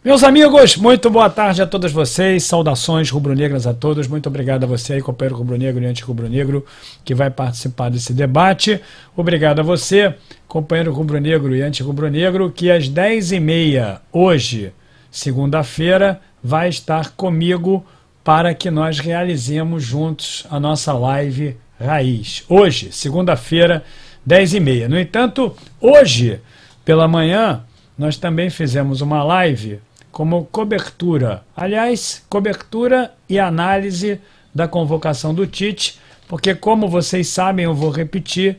Meus amigos, muito boa tarde a todos vocês, saudações rubro-negras a todos, muito obrigado a você aí, companheiro rubro-negro e anti-rubro-negro, que vai participar desse debate. Obrigado a você, companheiro rubro-negro e anti-rubro-negro, que às 10h30, hoje, segunda-feira, vai estar comigo para que nós realizemos juntos a nossa live raiz. Hoje, segunda-feira, 10h30. No entanto, hoje, pela manhã, nós também fizemos uma live como cobertura, aliás, cobertura e análise da convocação do Tite, porque como vocês sabem, eu vou repetir,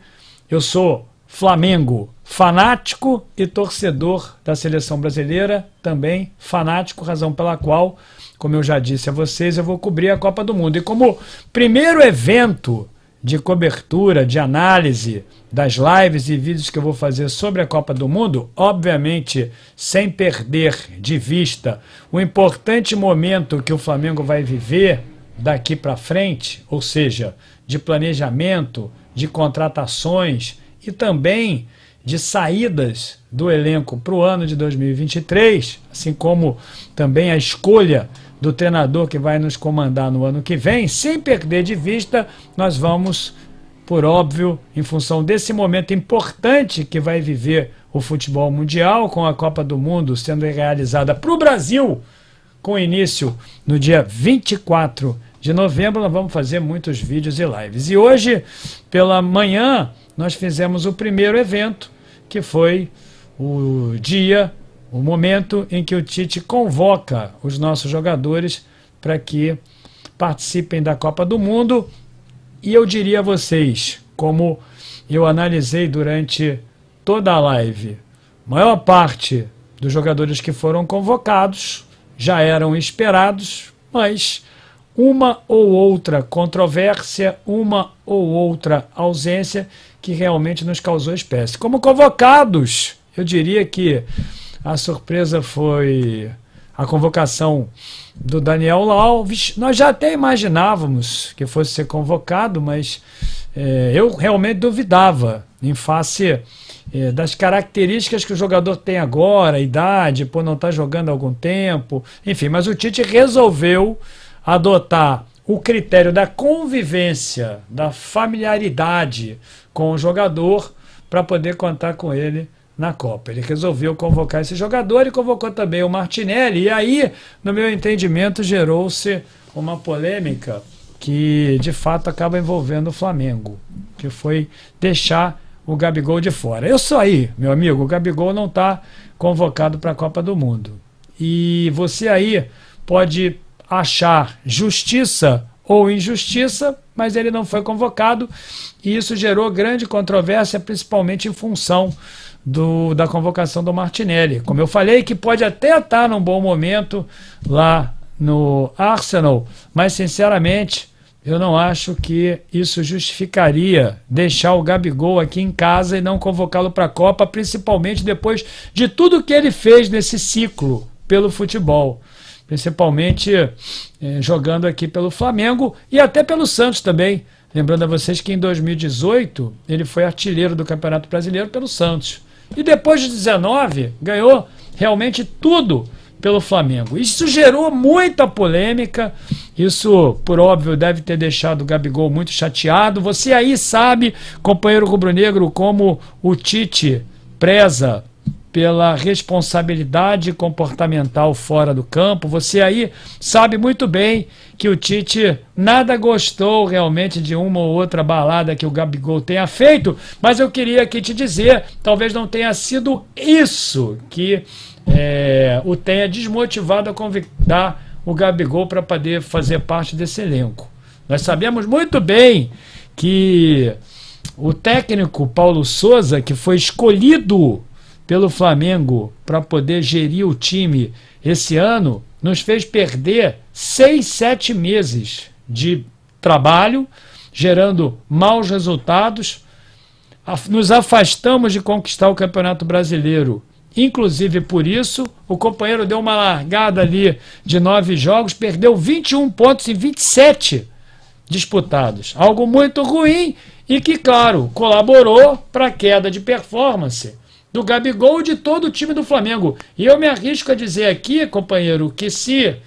eu sou Flamengo fanático e torcedor da seleção brasileira, também fanático, razão pela qual, como eu já disse a vocês, eu vou cobrir a Copa do Mundo. E como primeiro evento de cobertura, de análise das lives e vídeos que eu vou fazer sobre a Copa do Mundo, obviamente sem perder de vista o importante momento que o Flamengo vai viver daqui para frente, ou seja, de planejamento, de contratações e também de saídas do elenco para o ano de 2023, assim como também a escolha do treinador que vai nos comandar no ano que vem, sem perder de vista, nós vamos, por óbvio, em função desse momento importante que vai viver o futebol mundial, com a Copa do Mundo sendo realizada para o Brasil, com início no dia 24 de novembro, nós vamos fazer muitos vídeos e lives. E hoje, pela manhã, nós fizemos o primeiro evento, que foi o momento em que o Tite convoca os nossos jogadores para que participem da Copa do Mundo. E eu diria a vocês, como eu analisei durante toda a live, a maior parte dos jogadores que foram convocados já eram esperados, mas uma ou outra controvérsia, uma ou outra ausência que realmente nos causou espécie. Como convocados, eu diria que a surpresa foi a convocação do Daniel Alves. Nós já até imaginávamos que fosse ser convocado, mas eu realmente duvidava em face das características que o jogador tem agora, a idade, por não estar jogando há algum tempo, enfim. Mas o Tite resolveu adotar o critério da convivência, da familiaridade com o jogador para poder contar com ele na Copa. Ele resolveu convocar esse jogador e convocou também o Martinelli. E aí, no meu entendimento, gerou-se uma polêmica que, de fato, acaba envolvendo o Flamengo, que foi deixar o Gabigol de fora. Isso aí, meu amigo, o Gabigol não está convocado para a Copa do Mundo. E você aí pode achar justiça ou injustiça, mas ele não foi convocado e isso gerou grande controvérsia, principalmente em função da convocação do Martinelli. Como eu falei, que pode até estar num bom momento lá no Arsenal, mas sinceramente eu não acho que isso justificaria deixar o Gabigol aqui em casa e não convocá-lo para a Copa, principalmente depois de tudo que ele fez nesse ciclo pelo futebol. Principalmente jogando aqui pelo Flamengo e até pelo Santos também. Lembrando a vocês que em 2018 ele foi artilheiro do Campeonato Brasileiro pelo Santos. E depois de 19 ganhou realmente tudo pelo Flamengo. Isso gerou muita polêmica. Isso, por óbvio, deve ter deixado o Gabigol muito chateado. Você aí sabe, companheiro rubro-negro, como o Tite preza pela responsabilidade comportamental fora do campo. Você aí sabe muito bem que o Tite nada gostou realmente de uma ou outra balada que o Gabigol tenha feito, mas eu queria aqui te dizer, talvez não tenha sido isso que o tenha desmotivado a convidar o Gabigol para poder fazer parte desse elenco. Nós sabemos muito bem que o técnico Paulo Sousa, que foi escolhido pelo Flamengo para poder gerir o time esse ano, nos fez perder 6, 7 meses de trabalho, gerando maus resultados. Nos afastamos de conquistar o Campeonato Brasileiro. Inclusive por isso, o companheiro deu uma largada ali de 9 jogos, perdeu 21 pontos em 27 disputados. Algo muito ruim e que, claro, colaborou para a queda de performance do Gabigol e de todo o time do Flamengo. E eu me arrisco a dizer aqui, companheiro, que se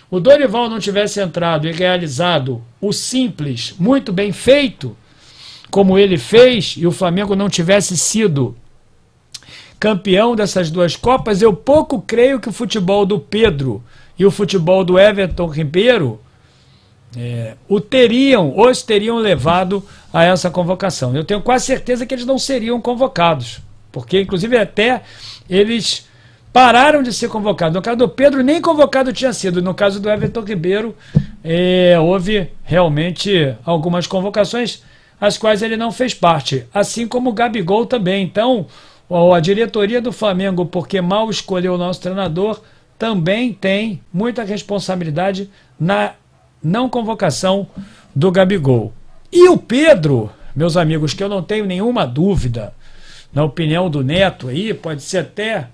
o Dorival não tivesse entrado e realizado o simples muito bem feito, como ele fez, e o Flamengo não tivesse sido campeão dessas duas Copas, eu pouco creio que o futebol do Pedro e o futebol do Everton Ribeiro os teriam levado a essa convocação. Eu tenho quase certeza que eles não seriam convocados, porque inclusive até eles pararam de ser convocados. No caso do Pedro, nem convocado tinha sido. No caso do Everton Ribeiro, houve realmente algumas convocações as quais ele não fez parte, assim como o Gabigol também. Então, a diretoria do Flamengo, porque mal escolheu o nosso treinador, também tem muita responsabilidade na não convocação do Gabigol. E o Pedro, meus amigos, que eu não tenho nenhuma dúvida, na opinião do Neto aí, pode ser até,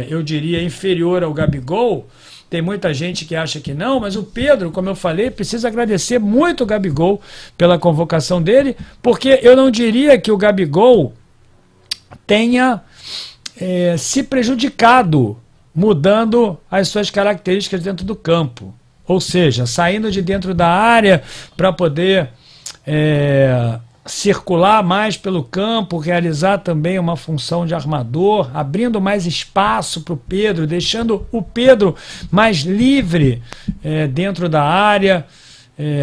eu diria, inferior ao Gabigol. Tem muita gente que acha que não, mas o Pedro, como eu falei, precisa agradecer muito o Gabigol pela convocação dele, porque eu não diria que o Gabigol tenha se prejudicado mudando as suas características dentro do campo. Ou seja, saindo de dentro da área para poder circular mais pelo campo, realizar também uma função de armador, abrindo mais espaço para o Pedro, deixando o Pedro mais livre dentro da área,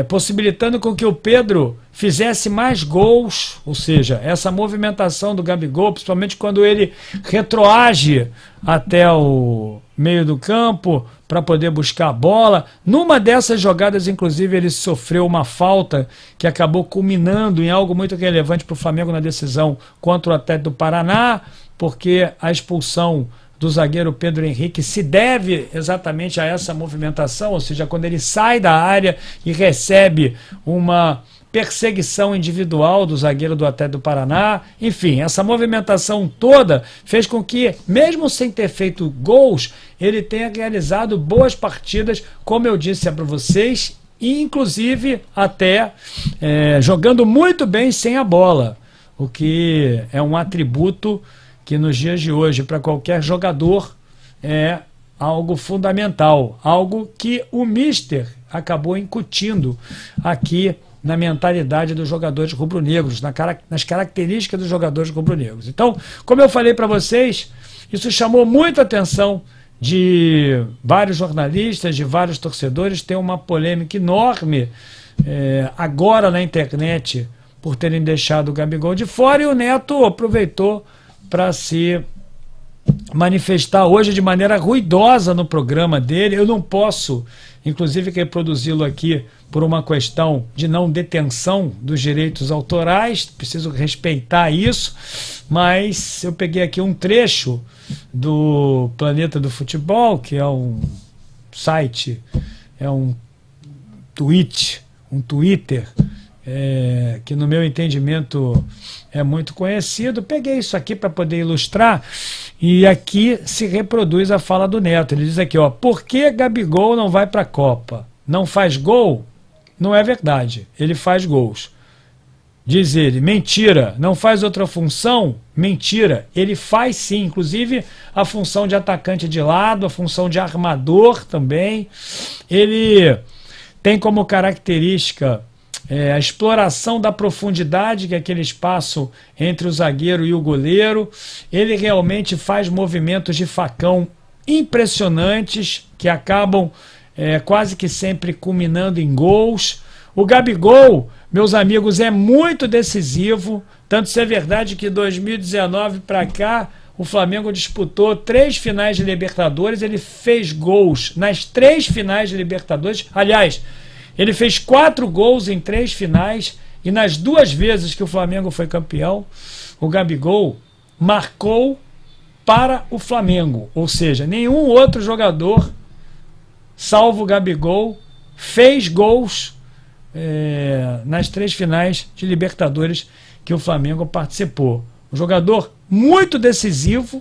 possibilitando com que o Pedro fizesse mais gols. Ou seja, essa movimentação do Gabigol, principalmente quando ele retroage até o meio do campo para poder buscar a bola. Numa dessas jogadas, inclusive, ele sofreu uma falta que acabou culminando em algo muito relevante para o Flamengo na decisão contra o Atlético do Paraná, porque a expulsão do zagueiro Pedro Henrique se deve exatamente a essa movimentação, ou seja, quando ele sai da área e recebe uma perseguição individual do zagueiro do Atlético do Paraná. Enfim, essa movimentação toda fez com que, mesmo sem ter feito gols, ele tenha realizado boas partidas, como eu disse para vocês, e inclusive até jogando muito bem sem a bola, o que é um atributo que nos dias de hoje, para qualquer jogador, é algo fundamental, algo que o Mister acabou incutindo aqui na mentalidade dos jogadores rubro-negros, nas características dos jogadores rubro-negros. Então, como eu falei para vocês, isso chamou muito a atenção de vários jornalistas, de vários torcedores. Tem uma polêmica enorme agora na internet por terem deixado o Gabigol de fora, e o Neto aproveitou para se manifestar hoje de maneira ruidosa no programa dele. Eu não posso, inclusive, reproduzi-lo aqui por uma questão de não detenção dos direitos autorais, preciso respeitar isso, mas eu peguei aqui um trecho do Planeta do Futebol, que é um site, é um Twitter, que no meu entendimento é muito conhecido. Peguei isso aqui para poder ilustrar, e aqui se reproduz a fala do Neto. Ele diz aqui, ó: por que Gabigol não vai para a Copa? Não faz gol? Não é verdade, ele faz gols. Diz ele, mentira. Não faz outra função? Mentira, ele faz sim, inclusive a função de atacante de lado, a função de armador também. Ele tem como característica a exploração da profundidade, que é aquele espaço entre o zagueiro e o goleiro. Ele realmente faz movimentos de facão impressionantes, que acabam quase que sempre culminando em gols. O Gabigol, meus amigos, é muito decisivo, tanto se é verdade que 2019 para cá o Flamengo disputou 3 finais de Libertadores, ele fez gols nas 3 finais de Libertadores. Aliás, ele fez 4 gols em 3 finais, e nas 2 vezes que o Flamengo foi campeão, o Gabigol marcou para o Flamengo. Ou seja, nenhum outro jogador, salvo o Gabigol, fez gols nas 3 finais de Libertadores que o Flamengo participou. Um jogador muito decisivo,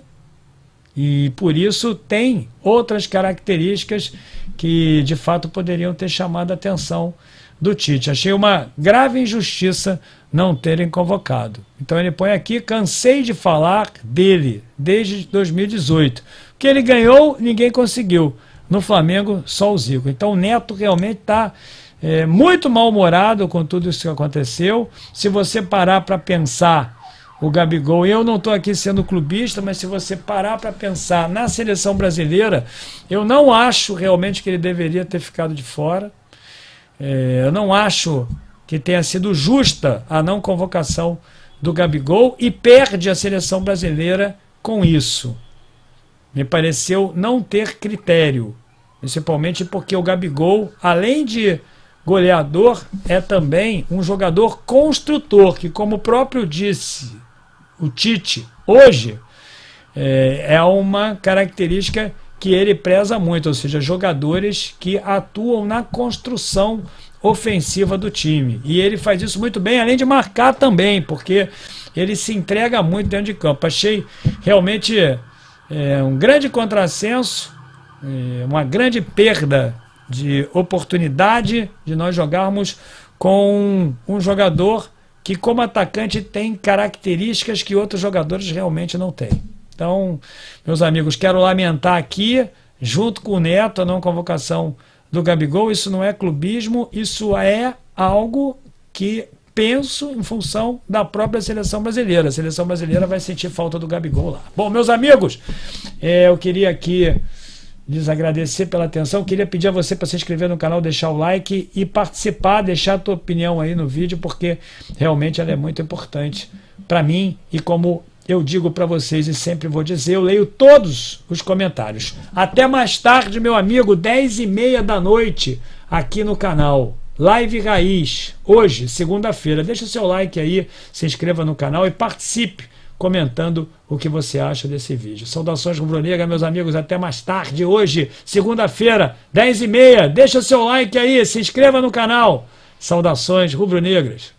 e por isso tem outras características que de fato poderiam ter chamado a atenção do Tite. Achei uma grave injustiça não terem convocado. Então ele põe aqui, cansei de falar dele desde 2018. O que ele ganhou, ninguém conseguiu. No Flamengo, só o Zico. Então o Neto realmente está muito mal-humorado com tudo isso que aconteceu. Se você parar para pensar, o Gabigol, eu não estou aqui sendo clubista, mas se você parar para pensar na seleção brasileira, eu não acho realmente que ele deveria ter ficado de fora. Eu não acho que tenha sido justa a não convocação do Gabigol e perde a seleção brasileira com isso. Me pareceu não ter critério, principalmente porque o Gabigol, além de goleador, é também um jogador construtor, que, como o próprio disse o Tite hoje, é uma característica que ele preza muito, ou seja, jogadores que atuam na construção ofensiva do time. E ele faz isso muito bem, além de marcar também, porque ele se entrega muito dentro de campo. Achei realmente um grande contrassenso, uma grande perda de oportunidade de nós jogarmos com um jogador que, como atacante, tem características que outros jogadores realmente não têm. Então, meus amigos, quero lamentar aqui, junto com o Neto, a não convocação do Gabigol. Isso não é clubismo, isso é algo que penso em função da própria seleção brasileira. A seleção brasileira vai sentir falta do Gabigol lá. Bom, meus amigos, eu queria aqui lhes agradecer pela atenção. Eu queria pedir a você para se inscrever no canal, deixar o like e participar, deixar a tua opinião aí no vídeo, porque realmente ela é muito importante para mim e, como eu digo para vocês e sempre vou dizer, eu leio todos os comentários. Até mais tarde, meu amigo, 10h30 da noite, aqui no canal Live Raiz, hoje, segunda-feira. Deixa o seu like aí, se inscreva no canal e participe comentando o que você acha desse vídeo. Saudações rubro-negras, meus amigos, até mais tarde hoje, segunda-feira, 10h30. Deixa o seu like aí, se inscreva no canal. Saudações rubro-negras.